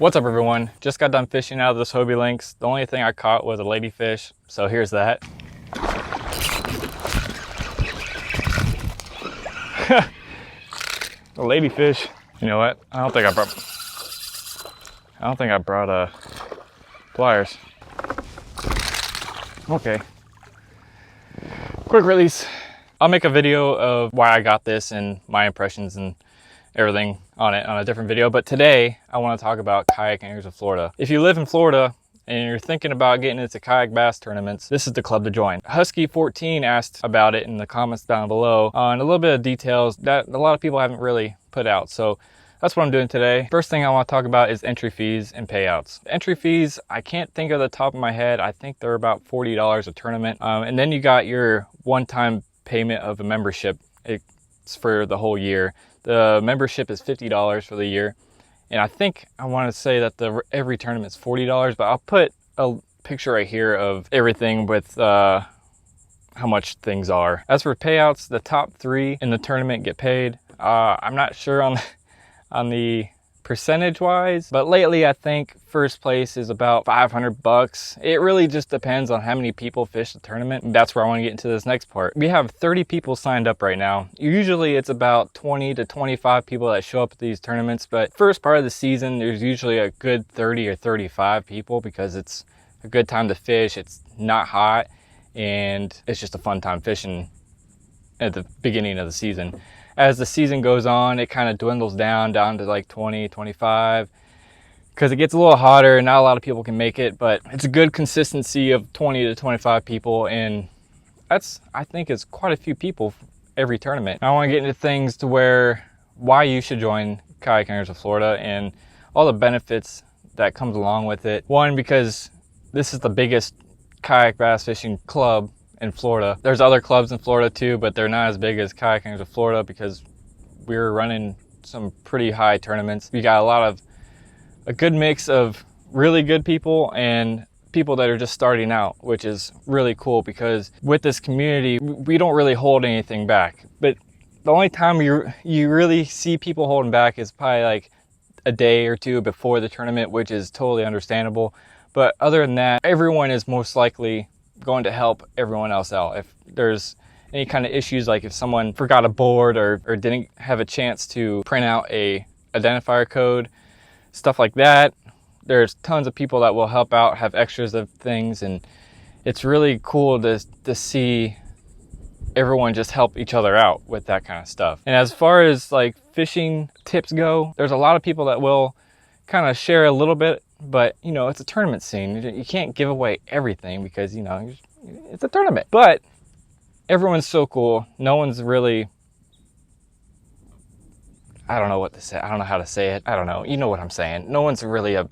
What's up everyone? Just got done fishing out of this Hobie Lynx. The only thing I caught was a ladyfish, so here's that. A ladyfish. You know what? I don't think I brought pliers. Okay. Quick release. I'll make a video of why I got this and my impressions and everything on it on a different video, but today I want to talk about Kayak Anglers of Florida. If you live in Florida and you're thinking about getting into kayak bass tournaments, this is the club to join. Husky14 asked about it in the comments down below on a little bit of details that a lot of people haven't really put out, so that's what I'm doing today. First thing I want to talk about is entry fees and payouts. Entry fees, I can't think of the top of my head. I think they're about $40 a tournament, and then you got your one-time payment of a membership. It's for the whole year. The membership is $50 for the year, and I think I want to say that every tournament's $40, but I'll put a picture right here of everything with how much things are. As for payouts, the top 3 in the tournament get paid. I'm not sure on the percentage wise, but lately I think first place is about $500. It really just depends on how many people fish the tournament. And that's where I want to get into this next part. We have 30 people signed up right now. Usually it's about 20 to 25 people that show up at these tournaments, but first part of the season there's usually a good 30 or 35 people because it's a good time to fish. It's not hot and it's just a fun time fishing at the beginning of the season. As the season goes on, it kind of dwindles down to like 20, 25, because it gets a little hotter and not a lot of people can make it, but it's a good consistency of 20 to 25 people, and I think it's quite a few people every tournament. I want to get into things to why you should join Kayak Anglers of Florida and all the benefits that comes along with it. One, because this is the biggest kayak bass fishing club in Florida. There's other clubs in Florida too, but they're not as big as Kayak Anglers of Florida because we're running some pretty high tournaments. We got a good mix of really good people and people that are just starting out, which is really cool because with this community, we don't really hold anything back. But the only time you really see people holding back is probably like a day or two before the tournament, which is totally understandable. But other than that, everyone is most likely going to help everyone else out. If there's any kind of issues, like if someone forgot a board or didn't have a chance to print out a identifier code, stuff like that, there's tons of people that will help out, have extras of things, and it's really cool to see everyone just help each other out with that kind of stuff. And as far as like fishing tips go, there's a lot of people that will kind of share a little bit, but you know, it's a tournament scene. You can't give away everything because, you know, it's a tournament. But everyone's so cool. No one's really, I don't know what to say. I don't know how to say it. I don't know. You know what I'm saying. No one's really a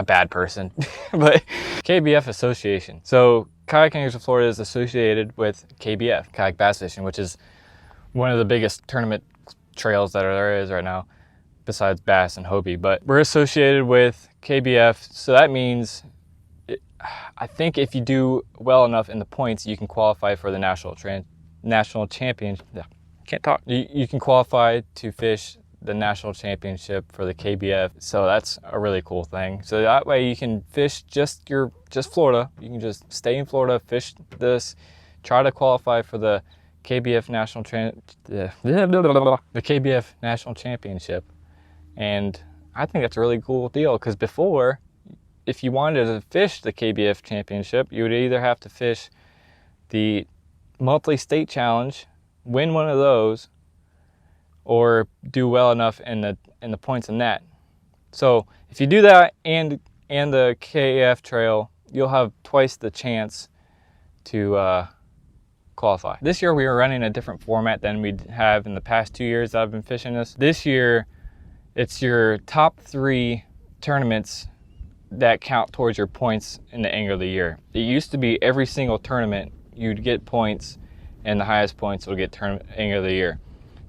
bad person. But KBF Association. So Kayak Anglers of Florida is associated with KBF, Kayak Bass Fishing, which is one of the biggest tournament trails that there is right now, besides bass and Hobie. But we're associated with KBF, so that means I think if you do well enough in the points, you can qualify for the national championship. Can't talk. You can qualify to fish the national championship for the KBF, so that's a really cool thing. So that way you can fish just Florida. You can just stay in Florida, fish this, try to qualify for the KBF the KBF national championship. And I think that's a really cool deal because before, if you wanted to fish the KBF championship, you would either have to fish the monthly state challenge, win one of those, or do well enough in the points in that. So if you do that and the KF trail, you'll have twice the chance to qualify. This year we were running a different format than we have in the past 2 years that I've been fishing this. This year, it's your top 3 tournaments that count towards your points in the Angler of the Year. It used to be every single tournament you'd get points, and the highest points would get Angler of the Year.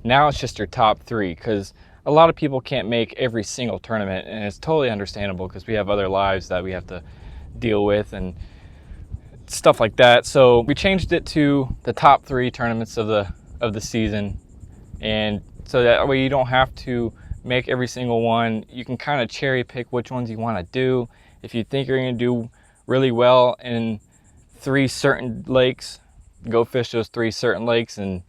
Now it's just your top 3 because a lot of people can't make every single tournament, and it's totally understandable because we have other lives that we have to deal with and stuff like that. So we changed it to the top 3 tournaments of the season, and so that way you don't have to make every single one. You can kind of cherry pick which ones you want to do. If you think you're going to do really well in 3 certain lakes, go fish those 3 certain lakes and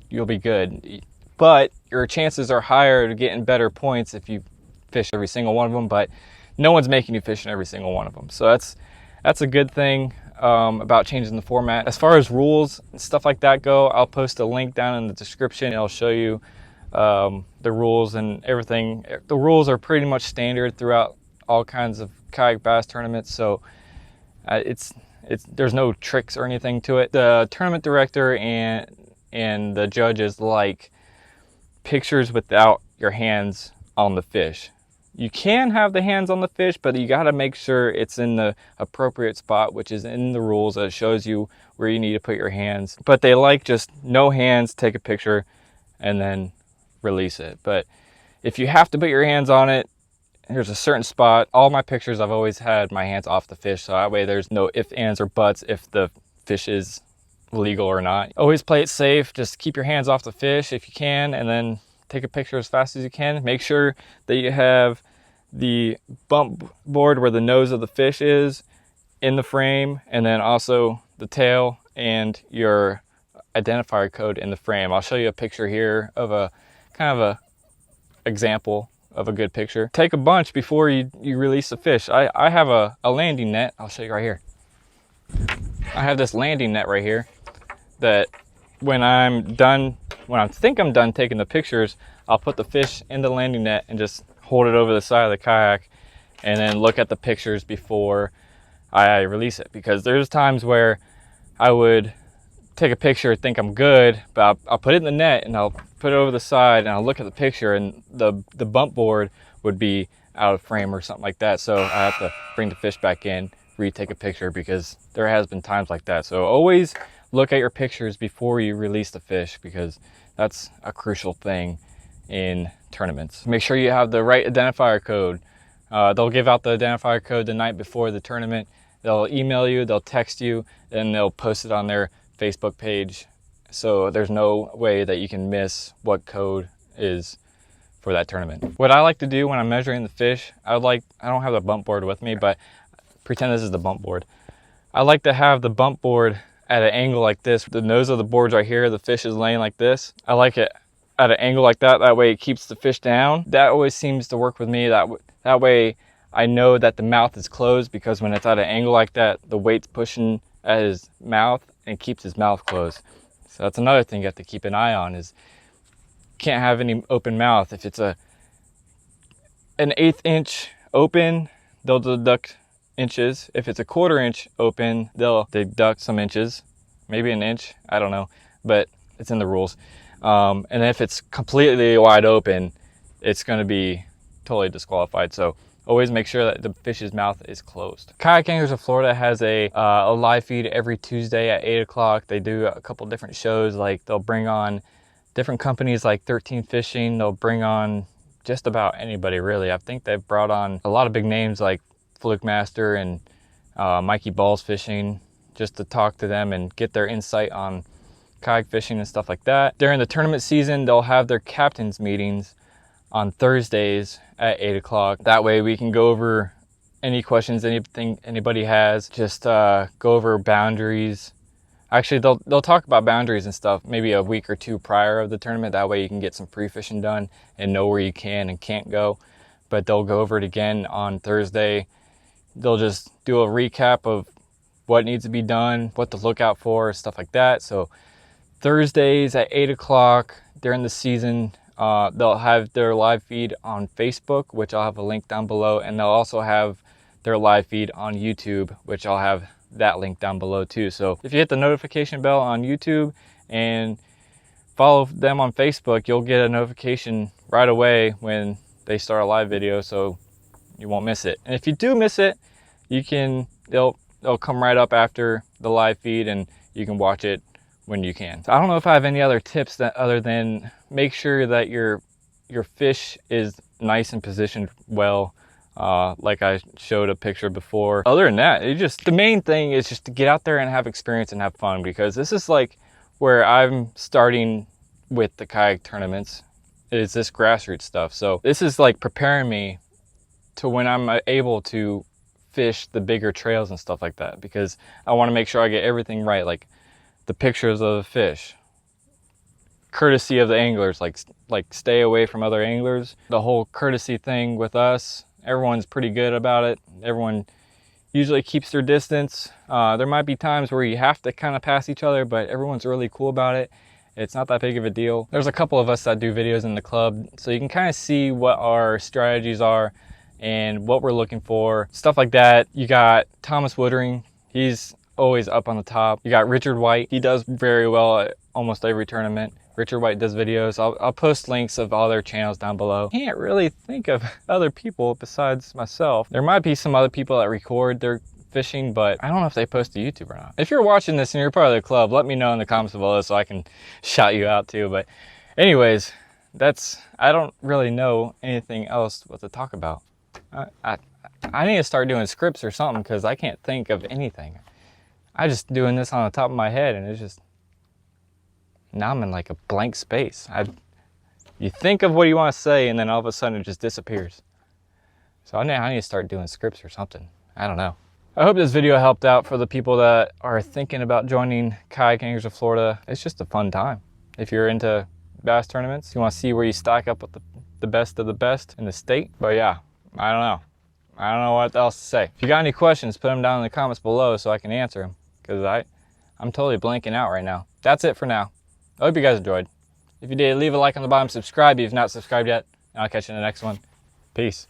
you'll be good. But your chances are higher to getting better points if you fish every single one of them, but no one's making you fish in every single one of them. So that's a good thing about changing the format. As far as rules and stuff like that go, I'll post a link down in the description. It'll show you the rules and everything. The rules are pretty much standard throughout all kinds of kayak bass tournaments, so there's no tricks or anything to it. The tournament director and the judges like pictures without your hands on the fish. You can have the hands on the fish, but you got to make sure it's in the appropriate spot, which is in the rules. That shows you where you need to put your hands. But they like just no hands, take a picture, and then release it. But if you have to put your hands on it, there's a certain spot. All my pictures, I've always had my hands off the fish, so that way there's no ifs, ands, or buts if the fish is legal or not. Always play it safe. Just keep your hands off the fish if you can, and then take a picture as fast as you can. Make sure that you have the bump board where the nose of the fish is in the frame, and then also the tail and your identifier code in the frame. I'll show you a picture here of a kind of a example of a good picture. Take a bunch before you release the fish. I have a landing net. I'll show you right here. I have this landing net right here that when I think I'm done taking the pictures, I'll put the fish in the landing net and just hold it over the side of the kayak and then look at the pictures before I release it. Because there's times where I would take a picture, think I'm good, but I'll put it in the net and I'll put it over the side and I'll look at the picture and the bump board would be out of frame or something like that. So I have to bring the fish back in, retake a picture, because there has been times like that. So always look at your pictures before you release the fish, because that's a crucial thing in tournaments. Make sure you have the right identifier code. They'll give out the identifier code the night before the tournament. They'll email you, they'll text you, and they'll post it on their Facebook page. So there's no way that you can miss what code is for that tournament. What I like to do when I'm measuring the fish, I don't have the bump board with me, but pretend this is the bump board. I like to have the bump board at an angle like this. The nose of the board's right here, the fish is laying like this. I like it at an angle like that. That way it keeps the fish down. That always seems to work with me. That way I know that the mouth is closed, because when it's at an angle like that, the weight's pushing at his mouth and keeps his mouth closed. So that's another thing you have to keep an eye on, is can't have any open mouth. If it's an 1/8 inch open, they'll deduct inches. If it's a 1/4 inch open, they'll deduct some inches, maybe an inch, I don't know, but it's in the rules. And if it's completely wide open, it's going to be totally disqualified. So always make sure that the fish's mouth is closed. Kayak Anglers of Florida has a live feed every Tuesday at 8 o'clock. They do a couple different shows. Like they'll bring on different companies like 13 Fishing. They'll bring on just about anybody, really. I think they've brought on a lot of big names like Fluke Master and Mikey Balls Fishing, just to talk to them and get their insight on kayak fishing and stuff like that. During the tournament season, they'll have their captains meetings on Thursdays at 8 o'clock. That way we can go over any questions, anything anybody has, just go over boundaries. Actually, they'll talk about boundaries and stuff maybe a week or two prior of the tournament. That way you can get some pre-fishing done and know where you can and can't go. But they'll go over it again on Thursday. They'll just do a recap of what needs to be done, what to look out for, stuff like that. So Thursdays at 8 o'clock during the season, they'll have their live feed on Facebook, which I'll have a link down below, and they'll also have their live feed on YouTube, which I'll have that link down below too. So if you hit the notification bell on YouTube and follow them on Facebook, you'll get a notification right away when they start a live video, so you won't miss it. And if you do miss it, they'll come right up after the live feed and you can watch it when you can. So I don't know if I have any other tips other than make sure that your fish is nice and positioned well, like I showed a picture before. Other than that, the main thing is just to get out there and have experience and have fun, because this is like where I'm starting with the kayak tournaments. is this grassroots stuff. So this is like preparing me to when I'm able to fish the bigger trails and stuff like that, because I want to make sure I get everything right, like the pictures of the fish, courtesy of the anglers, like stay away from other anglers, the whole courtesy thing with us. Everyone's pretty good about it. Everyone usually keeps their distance. There might be times where you have to kind of pass each other, but everyone's really cool about it. It's not that big of a deal. There's a couple of us that do videos in the club, so you can kind of see what our strategies are and what we're looking for, stuff like that. You got Thomas Woodring, he's always up on the top. You got Richard White, he does very well at almost every tournament. Richard White does videos. I'll post links of all their channels down below. Can't really think of other people besides myself. There might be some other people that record their fishing, but I don't know if they post to YouTube or not. If you're watching this and you're part of the club, let me know in the comments below so I can shout you out too. But anyways, I don't really know anything else what to talk about. I need to start doing scripts or something, because I can't think of anything. I'm just doing this on the top of my head, and it's just, now I'm in like a blank space. You think of what you want to say, and then all of a sudden it just disappears. So I need to start doing scripts or something. I don't know. I hope this video helped out for the people that are thinking about joining Kayak Anglers of Florida. It's just a fun time. If you're into bass tournaments, you want to see where you stack up with the best of the best in the state. But yeah, I don't know. I don't know what else to say. If you got any questions, put them down in the comments below so I can answer them, because I'm totally blanking out right now. That's it for now. I hope you guys enjoyed. If you did, leave a like on the bottom, subscribe if you've not subscribed yet, and I'll catch you in the next one. Peace.